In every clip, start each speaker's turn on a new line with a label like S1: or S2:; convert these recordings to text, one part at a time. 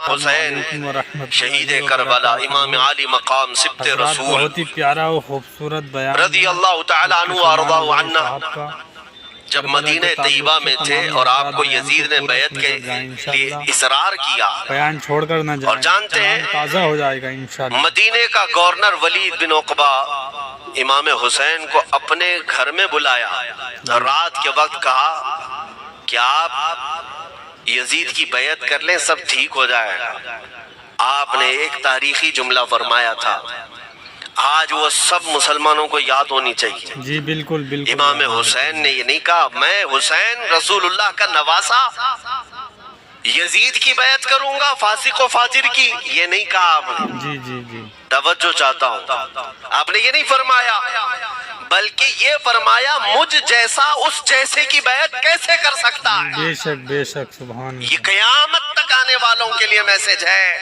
S1: حسین شہید کربلا، امام عالی مقام سبت رسول،
S2: بہت ہی پیارا و خوبصورت بیان
S1: رضی اللہ تعالیٰ عنہ وارضاہ عنا، جب مدینہ طیبہ میں تھے اور آپ کو یزید نے بیعت کے لیے اصرار کیا،
S2: بیان چھوڑ کر نہ جائیں،
S1: اور جانتے ہیں
S2: تازہ ہو جائے گا انشاءاللہ۔
S1: مدینہ کا گورنر ولید بن عقبہ امام حسین کو اپنے گھر میں بلایا، رات کے وقت کہا کہ آپ یزید کی بیعت کر لیں، سب ٹھیک ہو جائے گا۔ آپ نے ایک تاریخی جملہ فرمایا تھا، آج وہ سب مسلمانوں کو یاد ہونی چاہیے۔
S2: جی بالکل بالکل۔
S1: امام حسین نے یہ نہیں کہا میں حسین رسول اللہ کا نواسا یزید کی بیعت کروں گا فاسق و فاجر کی، یہ نہیں کہا آپ نے۔
S2: جی جی جی،
S1: توجہ چاہتا ہوں، آپ نے یہ نہیں فرمایا، بلکہ یہ فرمایا مجھ جیسا اس جیسے کی بیعت کیسے کر سکتا ہے۔
S2: بے شک بے شک، سبحان
S1: یہ قیامت تک آنے والوں کے لیے میسج ہے،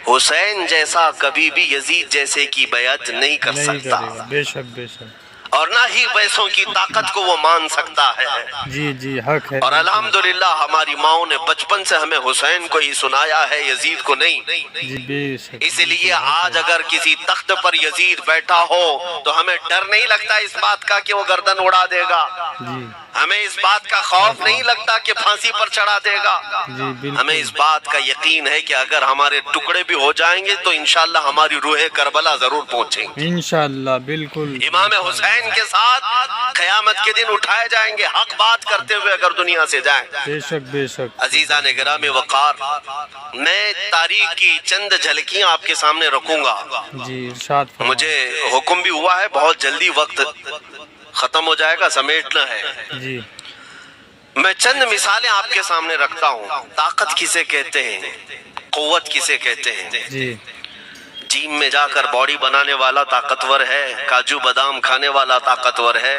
S1: حسین جیسا کبھی بھی یزید جیسے کی بیعت نہیں کر سکتا،
S2: بے شک بے شک،
S1: اور نہ ہی ویسوں کی طاقت کو وہ مان سکتا ہے۔
S2: جی جی، حق ہے۔
S1: اور الحمدللہ ہماری ماؤں نے بچپن سے ہمیں حسین کو ہی سنایا ہے، یزید کو نہیں۔
S2: جی بے شک،
S1: اس لیے آج اگر کسی تخت پر یزید بیٹھا ہو تو ہمیں ڈر نہیں لگتا اس بات کا کہ وہ گردن اڑا دے گا،
S2: جی
S1: ہمیں اس بات کا خوف نہیں لگتا کہ پھانسی پر چڑھا دے گا،
S2: جی بالکل،
S1: ہمیں اس بات کا یقین ہے کہ اگر ہمارے ٹکڑے بھی ہو جائیں گے تو انشاءاللہ ہماری روح کربلا ضرور پہنچیں گے۔
S2: انشاءاللہ بالکل۔
S1: امام حسین کے ساتھ قیامت کے دن اٹھائے جائیں گے، حق بات کرتے ہوئے اگر دنیا سے جائیں۔
S2: بے شک بے شک۔
S1: عزیزان گرامی وقار، میں تاریخ کی چند جھلکیاں آپ کے سامنے رکھوں گا۔
S2: جی ارشاد فرمائیں۔
S1: مجھے حکم بھی ہوا ہے، بہت جلدی وقت ختم ہو جائے گا، سمیٹنا ہے۔
S2: جی
S1: میں چند مثالیں آپ کے سامنے رکھتا ہوں۔ طاقت کسے کہتے ہیں، قوت کسے کہتے ہیں؟
S2: جی
S1: جیم میں جا کر باڈی بنانے والا طاقتور ہے، کاجو بادام کھانے والا طاقتور ہے،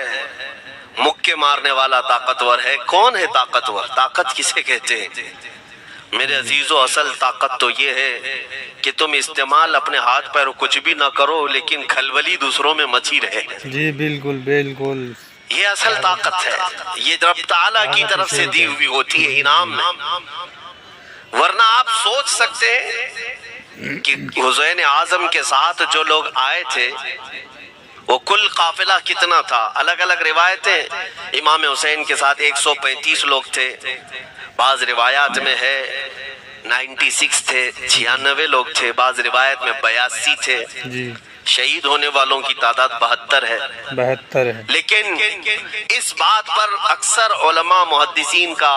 S1: مکے مارنے والا طاقتور ہے۔ کون ہے طاقتور؟ طاقت کسے کہتے ہیں؟ میرے عزیزو، اصل طاقت تو یہ ہے کہ تم استعمال اپنے ہاتھ پیر کچھ بھی نہ کرو لیکن کھلبلی دوسروں میں مچی رہے۔
S2: جی بالکل بالکل،
S1: یہ اصل طاقت ہے، یہ رب تعالیٰ کی طرف سے دی ہوئی ہوتی ہے انعام میں۔ ورنہ آپ سوچ سکتے ہیں کہ حسین اعظم کے ساتھ جو لوگ آئے تھے وہ کل قافلہ کتنا تھا؟ الگ الگ روایتیں، امام حسین کے ساتھ 135 لوگ تھے، بعض روایات میں ہے 96 تھے، 96 لوگ تھے، بعض روایت میں 82 تھے۔
S2: جی
S1: شہید ہونے والوں کی تعداد 72 ہے۔
S2: 72 ہے۔
S1: لیکن اس بات پر اکثر علماء محدثین کا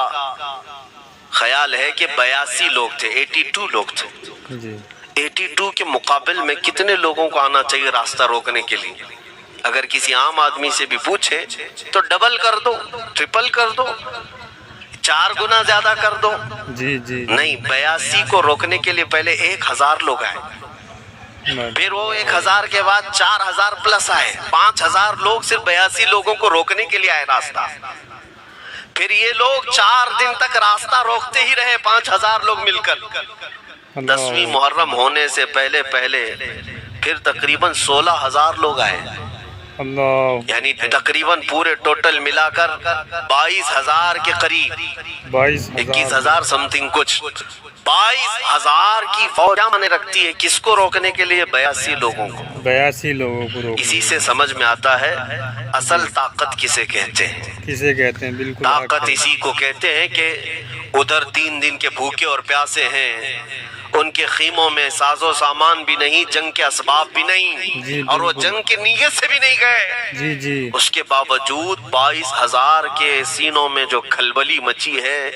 S1: خیال ہے کہ 82 لوگ تھے، 82 لوگ تھے۔
S2: جی
S1: 82 کے مقابل میں کتنے لوگوں کو آنا چاہیے راستہ روکنے کے لیے؟ اگر کسی عام آدمی سے بھی پوچھے تو ڈبل کر دو، ٹرپل کر دو، 4 گنا زیادہ کر دو۔
S2: جی جی،
S1: نہیں، 82 کو روکنے کے لیے پہلے 1000 لوگ آئے، پھر وہ 1000 کے بعد 4000 پلس آئے، 5000 لوگ صرف 82 لوگوں کو روکنے کے لیے آئے راستہ۔ پھر یہ لوگ 4 دن تک راستہ روکتے ہی رہے، 5000 لوگ مل کر۔ 10ویں محرم ہونے سے پہلے پھر تقریباً 16000 لوگ آئے،
S2: اللہ،
S1: یعنی تقریباً پورے ٹوٹل ملا کر 22000 کے قریب، 21000 سمتنگ کچھ، 22000 کی فوج مانے رکھتی ہے کس کو روکنے کے لیے؟ 82 لوگوں کو۔
S2: 82 لوگوں کو روکنا۔
S1: اسی سے سمجھ میں آتا ہے اصل طاقت کسے کہتے ہیں۔
S2: کسے کہتے ہیں؟ بالکل
S1: طاقت اسی کو کہتے ہیں کہ ادھر 3 دن کے بھوکے اور پیاسے ہیں، ان کے خیموں میں ساز و سامان بھی نہیں، جنگ کے اسباب بھی نہیں، اور وہ جنگ کی نیت سے بھی نہیں گئے۔
S2: جی جی،
S1: اس کے باوجود 22000 کے سینوں میں جو کھلبلی مچی ہے،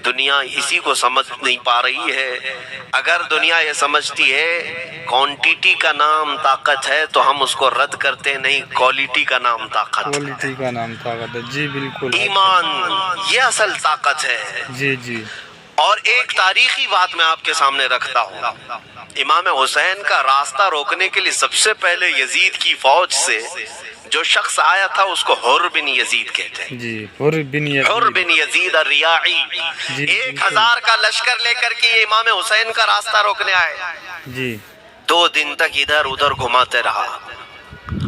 S1: دنیا اسی کو سمجھ نہیں پا رہی ہے۔ اگر دنیا یہ سمجھتی ہے کوانٹیٹی کا نام طاقت ہے تو ہم اس کو رد کرتے نہیں، کوالٹی کا نام طاقت ہے۔
S2: کوالٹی کا نام طاقت ہے، جی بالکل۔
S1: ایمان یہ اصل طاقت ہے۔
S2: جی جی،
S1: اور ایک تاریخی بات میں آپ کے سامنے رکھتا ہوں، امام حسین کا راستہ روکنے کے لیے سب سے پہلے یزید کی فوج سے جو شخص آیا تھا اس کو حر بن یزید کہتے ہیں۔
S2: جی حر بن
S1: یزید الریاعی، 1000 کا لشکر لے کر کے یہ امام حسین کا راستہ روکنے آئے۔
S2: جی
S1: 2 دن تک ادھر ادھر گھماتے رہا،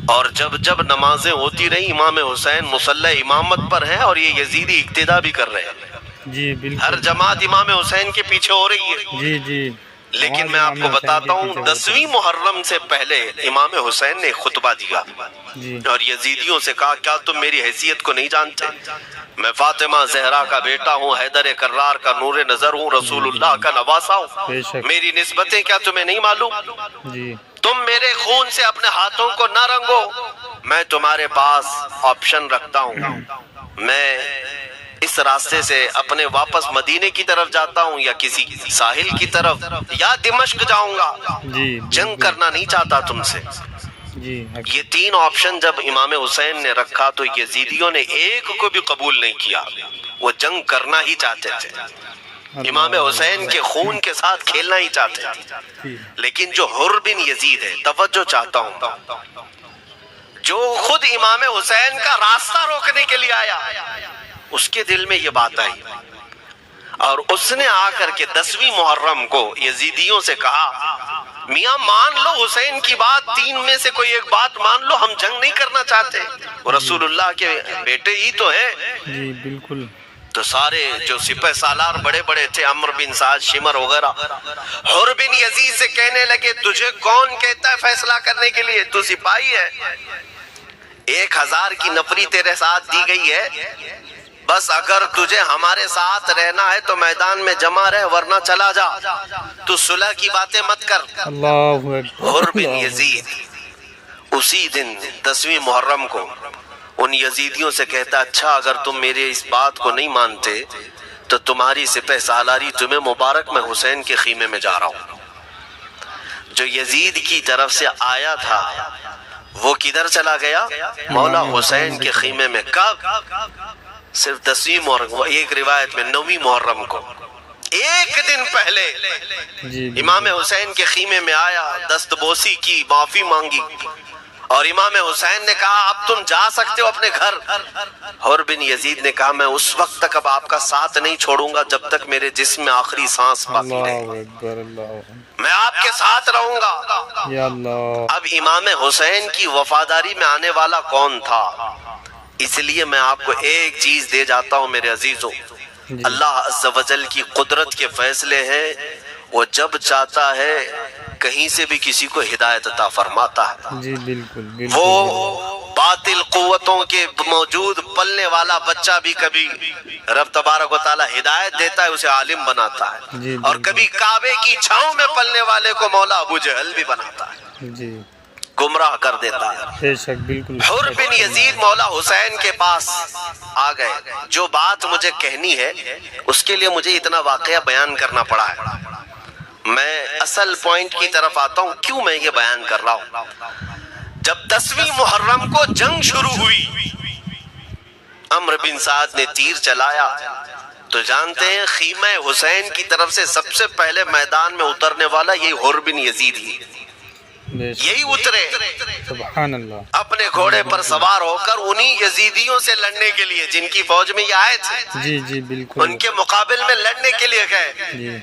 S1: اور جب نمازیں ہوتی رہی امام حسین مصلی امامت پر ہیں اور یہ یزیدی اقتدا بھی کر رہے ہیں۔
S2: جی
S1: ہر
S2: بالکل
S1: جماعت امام حسین کے پیچھے ہو رہی ہے،
S2: جی جی
S1: لیکن میں آپ کو بتاتا ہوں 10ویں محرم سے پہلے امام حسین نے خطبہ دیا
S2: جی
S1: اور یزیدیوں سے کہا کیا تم میری حیثیت کو نہیں جانتے؟ میں فاطمہ زہرا کا بیٹا ہوں، حیدر کرار کا نور نظر ہوں، رسول اللہ کا نواسا ہوں،
S2: بے شک
S1: میری نسبتیں کیا تمہیں نہیں معلوم؟
S2: جی
S1: تم میرے خون سے اپنے ہاتھوں کو نہ رنگو، میں تمہارے پاس آپشن رکھتا ہوں، میں اس راستے سے اپنے واپس مدینے کی طرف جاتا ہوں یا کسی ساحل کی طرف یا دمشق جاؤں گا،
S2: جی
S1: جنگ کرنا نہیں چاہتا تم سے۔
S2: جی
S1: یہ تین آپشن جب امام حسین نے رکھا تو یزیدیوں نے ایک کو بھی قبول نہیں کیا، وہ جنگ کرنا ہی چاہتے تھے، امام حسین کے خون کے ساتھ کھیلنا ہی چاہتے تھے۔ لیکن جو حر بن یزید ہے، توجہ چاہتا ہوں، جو خود امام حسین کا راستہ روکنے کے لیے آیا، اس کے دل میں یہ بات آئی اور اس نے آ کر کے 10ویں محرم کو یزیدیوں سے کہا میاں مان لو حسین کی بات، تین میں سے کوئی ایک بات مان لو، ہم جنگ نہیں کرنا چاہتے، وہ رسول اللہ کے بیٹے ہی تو ہیں۔
S2: جی بالکل
S1: تو سارے جو سپہ سالار بڑے بڑے تھے، عمرو بن سعد، شمر وغیرہ، حر بن یزید سے کہنے لگے تجھے کون کہتا ہے فیصلہ کرنے کے لیے، تو سپاہی ہے، 1000 کی نفری تیرے ساتھ دی گئی ہے، بس اگر تجھے ہمارے ساتھ رہنا ہے تو میدان میں جمع رہ، ورنہ چلا جا، تو صلح کی باتیں مت کر۔
S2: اللہ اکبر
S1: حر بن یزید اسی دن 10ویں محرم کو ان یزیدیوں سے کہتا اچھا اگر تم میرے اس بات کو نہیں مانتے تو تمہاری سپہ سالاری تمہیں مبارک، میں حسین کے خیمے میں جا رہا ہوں۔ جو یزید کی طرف سے آیا تھا وہ کدھر چلا گیا؟ مولا حسین کے خیمے میں۔ کب؟ صرف 10ویں محرم، ایک روایت میں 9ویں محرم کو، ایک دن پہلے
S2: جی
S1: امام حسین کے خیمے میں آیا، دست بوسی کی، معافی مانگی، اور امام حسین نے کہا اب تم جا سکتے ہو اپنے گھر۔ حر بن یزید نے کہا میں اس وقت تک اب آپ کا ساتھ نہیں چھوڑوں گا جب تک میرے جسم میں آخری سانس باقی رہے،
S2: اللہ اکبر اللہ
S1: میں آپ کے ساتھ رہوں گا۔
S2: یا اللہ
S1: اب امام حسین کی وفاداری میں آنے والا کون تھا؟ اس لیے میں آپ کو ایک چیز دے جاتا ہوں میرے عزیزوں، اللہ عز و جل کی قدرت کے فیصلے ہیں، وہ جب چاہتا ہے کہیں سے بھی کسی کو ہدایت عطا فرماتا ہے۔
S2: جی بالکل
S1: وہ
S2: بالکل
S1: باطل قوتوں کے موجود پلنے والا بچہ بھی کبھی رب تبارک و تعالی ہدایت دیتا ہے، اسے عالم بناتا ہے،
S2: جی
S1: اور کبھی کعبے کی چھاؤں میں پلنے والے کو مولا ابو جہل بھی بناتا ہے،
S2: جی
S1: گمراہ کر دیتا ہے۔
S2: بے شک بالکل
S1: حر بن یزید مولا حسین کے پاس آ گئے، جو بات مجھے کہنی ہے اس کے لیے مجھے اتنا واقعہ بیان کرنا پڑا ہے۔ میں اصل پوائنٹ کی طرف آتا ہوں، کیوں میں یہ بیان کر رہا ہوں۔ جب 10ویں محرم کو جنگ شروع ہوئی، عمرو بن سعد نے تیر چلایا تو جانتے ہیں خیمہ حسین کی طرف سے سب سے پہلے میدان میں اترنے والا یہی حر بن یزید ہی، یہی اترے
S2: سبحان اللہ،
S1: اپنے گھوڑے پر سوار ہو کر انہی یزیدیوں سے لڑنے کے لیے جن کی فوج میں یہ آئے تھے،
S2: جی جی بالکل
S1: ان کے مقابل میں لڑنے کے لیے گئے۔
S2: جی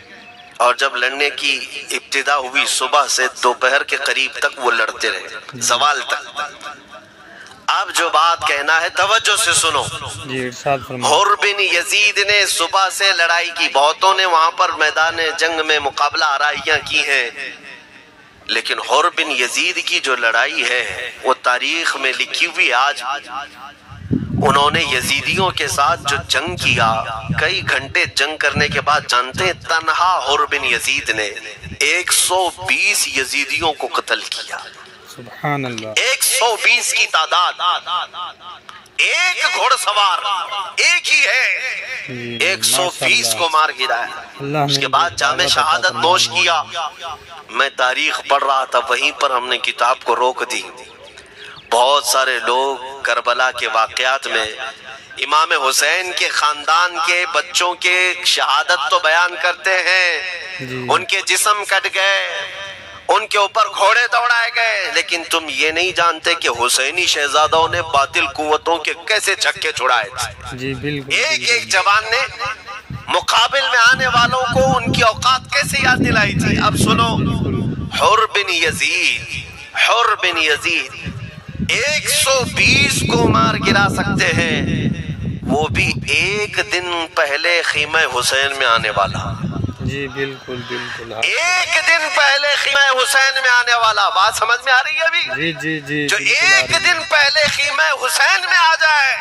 S1: اور جب لڑنے کی ابتدا ہوئی صبح سے دوپہر کے قریب تک وہ لڑتے رہے، زوال تک۔ اب جو بات کہنا ہے توجہ سے سنو،
S2: جی ارشاد فرمائیں۔
S1: حر بن یزید نے صبح سے لڑائی کی، بہتوں نے وہاں پر میدان جنگ میں مقابلہ آرائیاں کی ہیں، لیکن حر بن یزید کی جو لڑائی ہے وہ تاریخ میں لکھی ہوئی۔ آج انہوں نے یزیدیوں کے ساتھ جو جنگ کیا، کئی گھنٹے جنگ کرنے کے بعد جانتے ہیں تنہا حر بن یزید نے 120 یزیدیوں کو قتل کیا،
S2: سبحان اللہ،
S1: 120 کی تعداد، ایک گھوڑ سوار ایک ہی ہے، 120 کو مار گرایا۔ اس کے بعد جام شہادت نوش کیا۔ میں تاریخ پڑھ رہا تھا، وہیں پر ہم نے کتاب کو روک دی۔ بہت سارے لوگ کربلا کے واقعات میں امام حسین کے خاندان کے بچوں کے شہادت تو بیان کرتے ہیں، ان کے جسم کٹ گئے، ان کے اوپر گھوڑے دوڑائے گئے، لیکن تم یہ نہیں جانتے کہ حسینی شہزادوں نے باطل قوتوں کے کیسے چھکے چھڑائے تھے۔
S2: جی بالکل
S1: ایک ایک جوان نے مقابل میں آنے والوں کو ان کی اوقات کیسے یاد دلائی تھی۔ اب سنو، حر بن یزید 120 کو مار گرا سکتے ہیں، وہ بھی ایک دن پہلے خیمہ حسین میں آنے والا،
S2: جی بالکل بالکل،
S1: ایک دن پہلے خیمہ حسین میں آنے والا. بات سمجھ میں آ رہی ہے ابھی؟
S2: جی جی جی،
S1: جو ایک دن پہلے خیمہ حسین میں آ جائے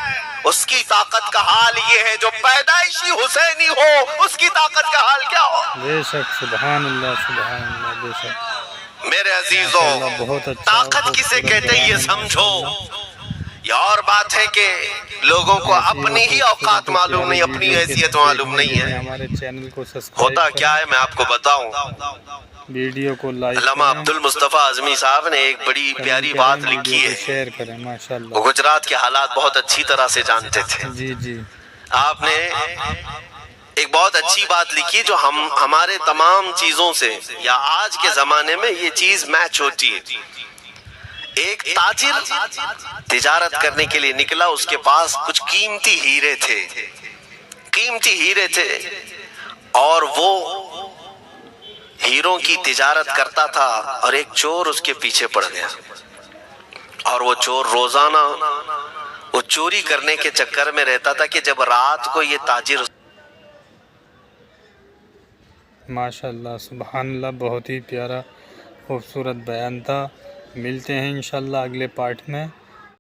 S1: اس کی طاقت کا حال یہ ہے، جو پیدائشی حسینی ہو اس کی طاقت کا حال کیا ہو.
S2: بے شک، سبحان اللہ سبحان اللہ، بے شک.
S1: میرے عزیزوں،
S2: بہت اچھا،
S1: طاقت کسے کہتے ہیں یہ سمجھو. یہ اور بات ہے کہ لوگوں کو اپنی ہی اوقات معلوم نہیں، اپنی حیثیت معلوم نہیں ہے.
S2: ہمارے چینل کو سبسکرائب
S1: ہوتا کیا ہے میں آپ کو بتاؤں.
S2: ویڈیو کو لائک
S1: علامہ عبد المصطفیٰ اعظمی صاحب نے ایک بڑی پیاری بات لکھی ہے.
S2: شیئر کریں، ماشاءاللہ.
S1: وہ گجرات کے حالات بہت اچھی طرح سے جانتے تھے.
S2: جی جی،
S1: آپ نے ایک بہت اچھی بات لکھی جو ہمارے تمام چیزوں سے یا آج کے زمانے میں یہ چیز میچ ہوتی ہے. ایک تاجر تجارت کرنے کے لیے نکلا، اس کے پاس کچھ قیمتی ہیرے تھے اور وہ ہیروں کی تجارت کرتا تھا اور ایک چور اس کے پیچھے پڑ گیا اور وہ چور روزانہ وہ چوری کرنے کے چکر میں رہتا تھا کہ جب رات کو یہ تاجر.
S2: ماشاءاللہ سبحان اللہ، بہت ہی پیارا خوبصورت بیان تھا. ملتے ہیں انشاءاللہ اگلے پارٹ میں.